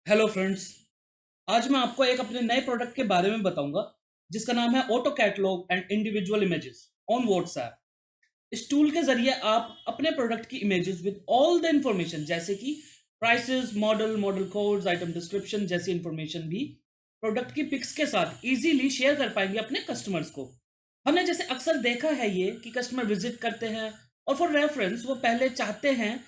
Hello friends. आज मैं आपको एक अपने नए प्रोडक्ट के बारे में बताऊंगा जिसका नाम है auto catalogue and individual images on WhatsApp. इस टूल के जरिए आप अपने प्रोडक्ट की images with all the information जैसे कि prices, model, model codes, item description जैसी इंफॉर्मेशन भी प्रोडक्ट की पिक्स के साथ इजीली शेयर कर पाएंगे अपने कस्टमर्स को। हमने जैसे अक्सर देखा है ये कि कस्टमर विजिट करते हैं और फॉर रेफरेंस वो पहले चाहते हैं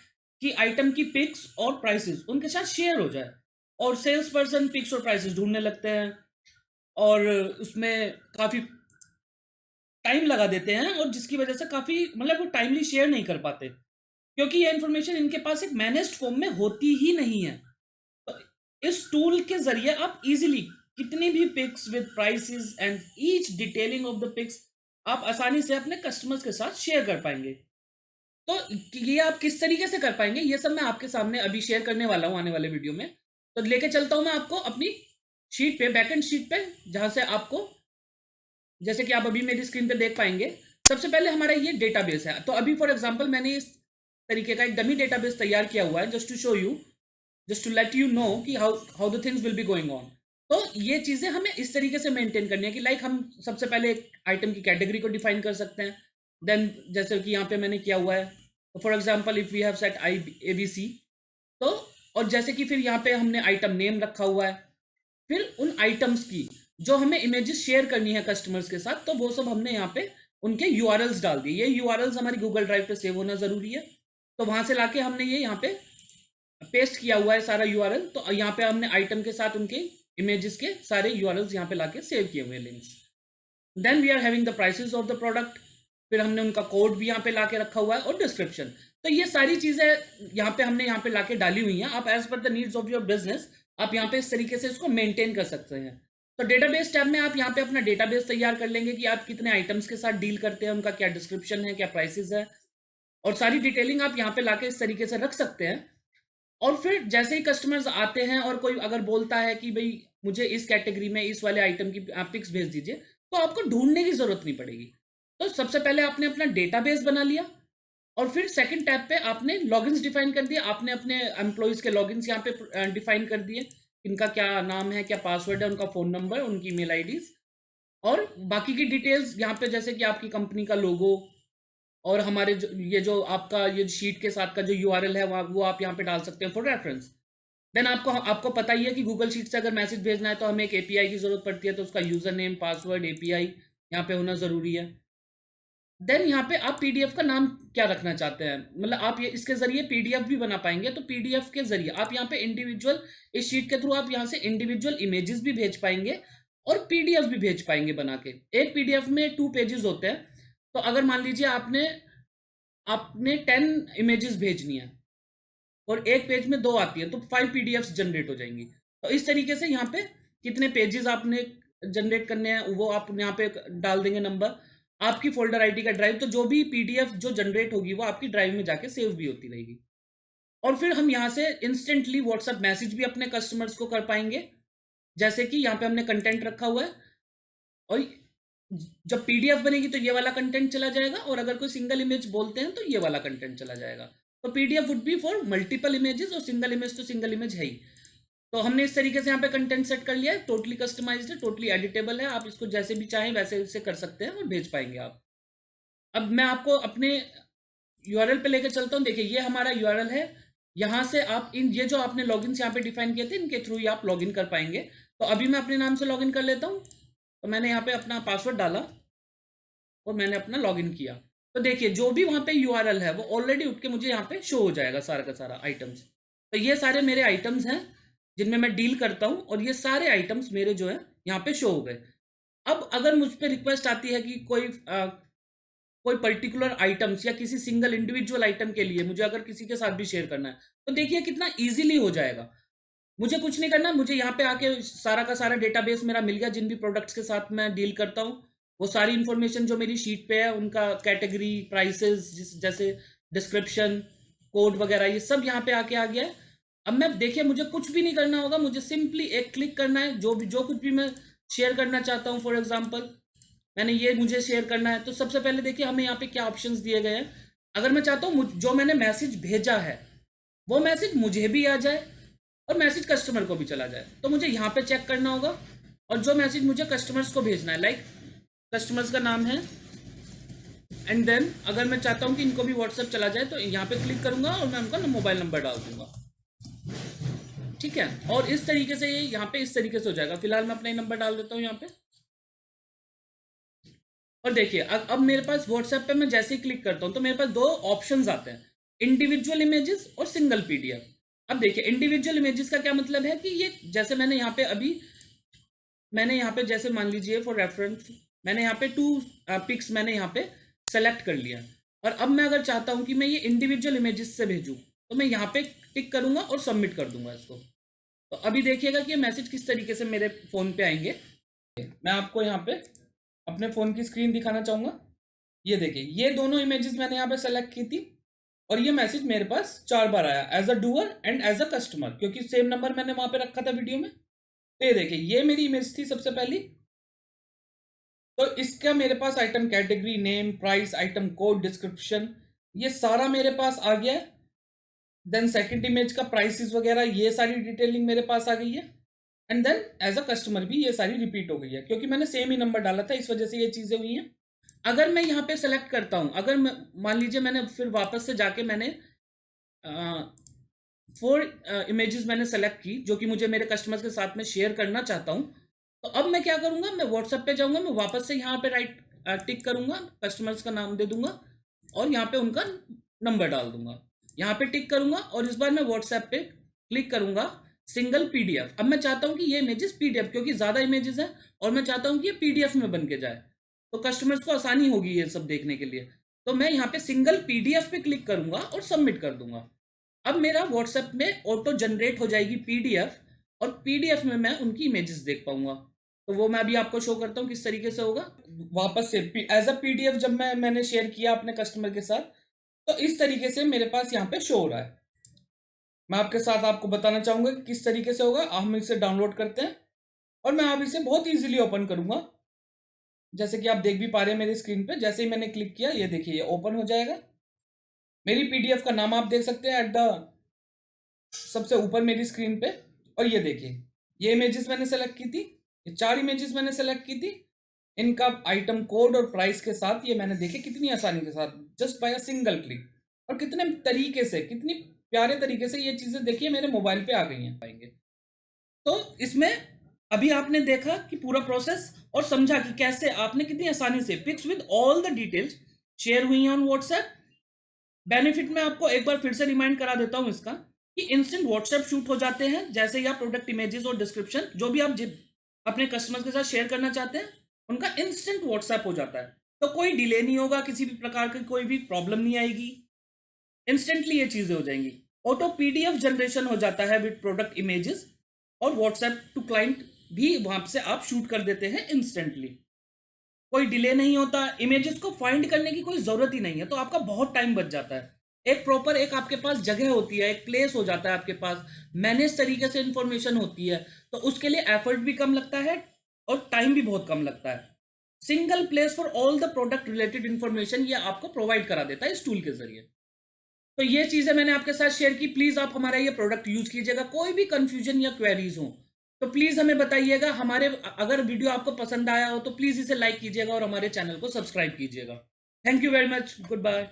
कि आइटम की पिक्स और प्राइसेस उनके साथ शेयर हो जाए, और सेल्स पर्सन पिक्स और प्राइसेस ढूंढने लगते हैं और उसमें काफ़ी टाइम लगा देते हैं, और जिसकी वजह से काफ़ी मतलब वो टाइमली शेयर नहीं कर पाते क्योंकि ये इन्फॉर्मेशन इनके पास एक मैनेज्ड फॉर्म में होती ही नहीं है। तो इस टूल के जरिए आप इजीली कितनी भी pics with prices and each detailing of the pics आप आसानी से अपने कस्टमर्स के साथ शेयर कर पाएंगे। तो ये आप किस तरीके से कर पाएंगे ये सब मैं आपके सामने अभी शेयर करने वाला हूँ आने वाले वीडियो में। तो लेके चलता हूँ मैं आपको अपनी शीट पे, बैकएंड शीट पे, जहां से आपको जैसे कि आप अभी मेरी स्क्रीन पे देख पाएंगे। सबसे पहले हमारा ये डेटाबेस है। तो अभी फॉर एग्जांपल मैंने इस तरीके का एक डमी डेटाबेस तैयार किया हुआ है just to show you, just to let you know कि how how the things will be going on. तो ये चीज़ें हमें इस तरीके से मेंटेन करनी है कि लाइक हम सबसे पहले एक आइटम की कैटेगरी को डिफाइन कर सकते हैं। देन जैसे कि यहाँ पे मैंने किया हुआ है, तो for example if we have set I A B C, तो और जैसे कि फिर यहाँ पे हमने आइटम नेम रखा हुआ है। फिर उन आइटम्स की जो हमें इमेजेस शेयर करनी है कस्टमर्स के साथ, तो वो सब हमने यहाँ पे उनके यूआरएल्स डाल दिए। ये यूआरएल्स हमारी गूगल ड्राइव पे सेव होना जरूरी है, तो वहां से लाके हमने ये यहाँ पे पेस्ट किया हुआ है सारा यूआरएल। तो यहाँ पे हमने आइटम के साथ उनके इमेजेस के सारे यूआरएल्स यहाँ पे लाके सेव किए हुए हैं, links. Then we are having the prices of the product. फिर हमने उनका कोड भी यहाँ पे लाके रखा हुआ है और डिस्क्रिप्शन। तो ये सारी चीजें यहाँ पे हमने यहाँ पे लाके डाली हुई हैं। आप as per the needs of your business आप यहाँ पे इस तरीके से इसको मेंटेन कर सकते हैं। तो डेटाबेस टैब में आप यहाँ पे अपना डेटाबेस तैयार कर लेंगे कि आप कितने आइटम्स के साथ डील करते हैं, उनका क्या डिस्क्रिप्शन है, क्या प्राइसेस है, और सारी डिटेलिंग आप यहाँ पे लाके इस तरीके से रख सकते हैं। और फिर जैसे ही कस्टमर्स आते हैं और कोई अगर बोलता है कि भाई मुझे इस कैटेगरी में इस वाले आइटम की आप पिक्स भेज दीजिए, तो आपको ढूंढने की जरूरत नहीं पड़ेगी। तो सबसे पहले आपने अपना डेटाबेस बना लिया, और फिर सेकंड टैब पे आपने लॉगिन्स डिफाइन कर दिया। आपने अपने एम्प्लॉयज के लॉगिन्स यहाँ पे डिफाइन कर दिए, इनका क्या नाम है, क्या पासवर्ड है, उनका फ़ोन नंबर, उनकी ईमेल आईडीज, और बाकी की डिटेल्स यहाँ पे जैसे कि आपकी कंपनी का लोगो, और हमारे ये जो आपका ये शीट के साथ का जो यूआरएल है वो आप यहाँ पे डाल सकते हैं फॉर रेफरेंस। देन आपको आपको पता ही है कि गूगल शीट से अगर मैसेज भेजना है तो हमें एक एपीआई की जरूरत पड़ती है, तो उसका यूजर नेम, पासवर्ड, एपीआई यहाँ पे होना जरूरी है। देन यहाँ पे आप पीडीएफ का नाम क्या रखना चाहते हैं, मतलब आप ये इसके जरिए पीडीएफ भी बना पाएंगे। तो पीडीएफ के जरिए आप यहाँ पे इंडिविजुअल, इस शीट के थ्रू आप यहाँ से इंडिविजुअल इमेजेस भी भेज पाएंगे और पीडीएफ भी भेज पाएंगे बना के। एक पीडीएफ में 2 पेजेस होते हैं, तो अगर मान लीजिए आपने आपने 10 इमेजेस भेजनी है और एक पेज में 2 आती है, तो 5 पीडीएफ जनरेट हो जाएंगी। तो इस तरीके से यहाँ पे कितने पेजेस आपने जनरेट करने हैं वो आप यहाँ पे डाल देंगे नंबर, आपकी फोल्डर आईडी का ड्राइव, तो जो भी पीडीएफ जो जनरेट होगी वो आपकी ड्राइव में जाके सेव भी होती रहेगी। और फिर हम यहाँ से इंस्टेंटली व्हाट्सएप मैसेज भी अपने कस्टमर्स को कर पाएंगे, जैसे कि यहाँ पे हमने कंटेंट रखा हुआ है, और जब पीडीएफ बनेगी तो ये वाला कंटेंट चला जाएगा, और अगर कोई सिंगल इमेज बोलते हैं तो ये वाला कंटेंट चला जाएगा। तो PDF would be for multiple images, और सिंगल इमेज तो सिंगल इमेज है ही। तो हमने इस तरीके से यहाँ पे कंटेंट सेट कर लिया है, टोटली कस्टमाइज्ड है, टोटली एडिटेबल है, आप इसको जैसे भी चाहें वैसे से कर सकते हैं और भेज पाएंगे आप। अब मैं आपको अपने यूआरएल पे लेकर चलता हूँ। देखिए ये हमारा यूआरएल है, यहाँ से आप इन ये जो आपने लॉगिन यहाँ पे डिफाइन किए थे इनके थ्रू ही आप लॉगिन कर पाएंगे। तो अभी मैं अपने नाम से लॉगिन कर लेता हूँ। तो मैंने यहाँ पे अपना पासवर्ड डाला और मैंने अपना लॉगिन किया। तो देखिए जो भी वहाँ पे यूआरएल है वो ऑलरेडी उठ के मुझे यहाँ पे शो हो जाएगा, सारा का सारा आइटम्स। तो ये सारे मेरे आइटम्स हैं जिनमें मैं डील करता हूँ, और ये सारे आइटम्स मेरे जो है यहाँ पे शो हो गए। अब अगर मुझ पर रिक्वेस्ट आती है कि कोई पर्टिकुलर आइटम्स या किसी सिंगल इंडिविजुअल आइटम के लिए मुझे अगर किसी के साथ भी शेयर करना है, तो देखिए कितना इजीली हो जाएगा। मुझे कुछ नहीं करना, मुझे यहाँ पे आके सारा का सारा डेटाबेस मेरा मिल गया। जिन भी प्रोडक्ट्स के साथ मैं डील करता हूँ वो सारी इंफॉर्मेशन जो मेरी शीट पे है, उनका कैटेगरी, प्राइसेस, जैसे डिस्क्रिप्शन, कोड वगैरह, ये सब यहाँ पे आके आ गया है। अब मैं देखिए मुझे कुछ भी नहीं करना होगा, मुझे सिंपली एक क्लिक करना है। जो कुछ भी मैं शेयर करना चाहता हूँ, फॉर एग्जाम्पल मैंने ये मुझे शेयर करना है, तो सबसे पहले देखिए हमें यहाँ पे क्या ऑप्शंस दिए गए हैं। अगर मैं चाहता हूँ जो मैंने मैसेज भेजा है वो मैसेज मुझे भी आ जाए, और मैसेज कस्टमर को भी चला जाए। तो मुझे यहाँ पे चेक करना होगा और जो मैसेज मुझे कस्टमर्स को भेजना है, लाइक कस्टमर्स का नाम है, एंड देन अगर मैं चाहता हूँ कि इनको भी व्हाट्सएप चला जाए तो यहाँ पे क्लिक करूंगा और मैं उनका मोबाइल नंबर डाल दूंगा। ठीक है, और इस तरीके से ये यहाँ पे इस तरीके से हो जाएगा। फिलहाल मैं अपना ही नंबर डाल देता हूँ यहाँ पे। और देखिए अब मेरे पास व्हाट्सएप पे मैं जैसे ही क्लिक करता हूँ तो मेरे पास दो ऑप्शंस आते हैं, इंडिविजुअल इमेजेस और सिंगल पीडीएफ। अब देखिए इंडिविजुअल इमेजेस का क्या मतलब है कि ये जैसे मैंने यहाँ पे जैसे मान लीजिए फॉर रेफरेंस मैंने यहाँ पे 2 पिक्स मैंने यहाँ पे सेलेक्ट कर लिया, और अब मैं अगर चाहता हूँ कि मैं ये इंडिविजुअल इमेजेस से भेजूँ तो मैं यहाँ पे टिक करूंगा और सबमिट कर दूंगा इसको। तो अभी देखिएगा कि ये मैसेज किस तरीके से मेरे फ़ोन पे आएंगे। मैं आपको यहाँ पे अपने फ़ोन की स्क्रीन दिखाना चाहूँगा। ये देखिए ये दोनों इमेजेस मैंने यहाँ पे सेलेक्ट की थी और ये मैसेज मेरे पास 4 बार आया, as a doer and as a customer, क्योंकि सेम नंबर मैंने वहाँ पे रखा था वीडियो में। तो ये देखिए ये मेरी इमेज थी सबसे पहली, तो इसका मेरे पास item category, name, price, item code, description, ये सारा मेरे पास आ गया है। देन सेकंड इमेज का प्राइसेस वगैरह ये सारी डिटेलिंग मेरे पास आ गई है, and then as a customer भी ये सारी रिपीट हो गई है क्योंकि मैंने सेम ही नंबर डाला था, इस वजह से ये चीज़ें हुई हैं। अगर मैं यहाँ पे सेलेक्ट करता हूँ, अगर मान लीजिए मैंने फिर वापस से जाके मैंने 4 इमेजेस मैंने सेलेक्ट की जो कि मुझे मेरे कस्टमर्स के साथ में शेयर करना चाहता हूँ, तो अब मैं क्या करूँगा, मैं व्हाट्सएप पे जाऊँगा, मैं वापस से यहाँ पे राइट टिक करूँगा, कस्टमर्स का नाम दे दूंगा और यहाँ पे उनका नंबर डाल दूंगा, यहाँ पे टिक करूँगा और इस बार मैं व्हाट्सएप पे क्लिक करूँगा सिंगल पीडीएफ। अब मैं चाहता हूँ कि ये इमेजेस पीडीएफ, क्योंकि ज़्यादा इमेजेस हैं और मैं चाहता हूँ कि ये पीडीएफ में बन के जाए, तो कस्टमर्स को आसानी होगी ये सब देखने के लिए। तो मैं यहाँ पे सिंगल पीडीएफ पे क्लिक करूँगा और सबमिट कर दूंगा। अब मेरा व्हाट्सएप में ऑटो जनरेट हो जाएगी पीडीएफ और पीडीएफ में मैं उनकी इमेजेस देख पाऊंगा। तो वो मैं अभी आपको शो करता हूँ किस तरीके से होगा। वापस से एज अ पीडीएफ जब मैंने शेयर किया अपने कस्टमर के साथ, तो इस तरीके से मेरे पास यहाँ पे शो हो रहा है। मैं आपके साथ आपको बताना चाहूंगा कि किस तरीके से होगा। हम इसे डाउनलोड करते हैं और मैं अब इसे बहुत ईजिली ओपन करूंगा। जैसे कि आप देख भी पा रहे हैं मेरी स्क्रीन पे, जैसे ही मैंने क्लिक किया ये देखिए ये ओपन हो जाएगा। मेरी पीडीएफ का नाम आप देख सकते हैं एट द सबसे ऊपर मेरी स्क्रीन पे। और ये देखिए ये इमेजेस मैंने सेलेक्ट की थी, ये 4 इमेजेस मैंने सेलेक्ट की थी, इनका आइटम कोड और प्राइस के साथ ये मैंने देखे कितनी आसानी के साथ just by a single click, और कितने तरीके से, कितनी प्यारे तरीके से ये चीज़ें देखिए मेरे मोबाइल पे आ गई हैं पाएंगे। तो इसमें अभी आपने देखा कि पूरा प्रोसेस और समझा कि कैसे आपने कितनी आसानी से pics with all the details share हुई हैं ऑन व्हाट्सएप। बेनिफिट में आपको एक बार फिर से रिमाइंड करा देता हूं इसका कि इंस्टेंट व्हाट्सएप शूट हो जाते हैं, जैसे ही आप प्रोडक्ट इमेजेस और डिस्क्रिप्शन जो भी आप अपने कस्टमर्स के साथ शेयर करना चाहते हैं उनका इंस्टेंट व्हाट्सएप हो जाता है। तो कोई डिले नहीं होगा, किसी भी प्रकार की कोई भी प्रॉब्लम नहीं आएगी, इंस्टेंटली ये चीजें हो जाएंगी। ऑटो पीडीएफ जनरेशन हो जाता है विद प्रोडक्ट इमेजेस, और व्हाट्सएप टू क्लाइंट भी वहां से आप शूट कर देते हैं इंस्टेंटली, कोई डिले नहीं होता, इमेजेस को फाइंड करने की कोई जरूरत ही नहीं है, तो आपका बहुत टाइम बच जाता है। एक प्रॉपर एक आपके पास जगह होती है, एक प्लेस हो जाता है आपके पास, मैनेज तरीके से इंफॉर्मेशन होती है, तो उसके लिए एफर्ट भी कम लगता है और टाइम भी बहुत कम लगता है। Single place for all the product related information ये आपको प्रोवाइड करा देता है इस टूल के जरिए। तो ये चीजें मैंने आपके साथ शेयर की, प्लीज आप हमारा ये प्रोडक्ट यूज कीजिएगा। कोई भी कंफ्यूजन या क्वेरीज हो तो प्लीज हमें बताइएगा। हमारे अगर वीडियो आपको पसंद आया हो तो प्लीज इसे लाइक कीजिएगा और हमारे चैनल को सब्सक्राइब कीजिएगा। Thank you very much, good bye.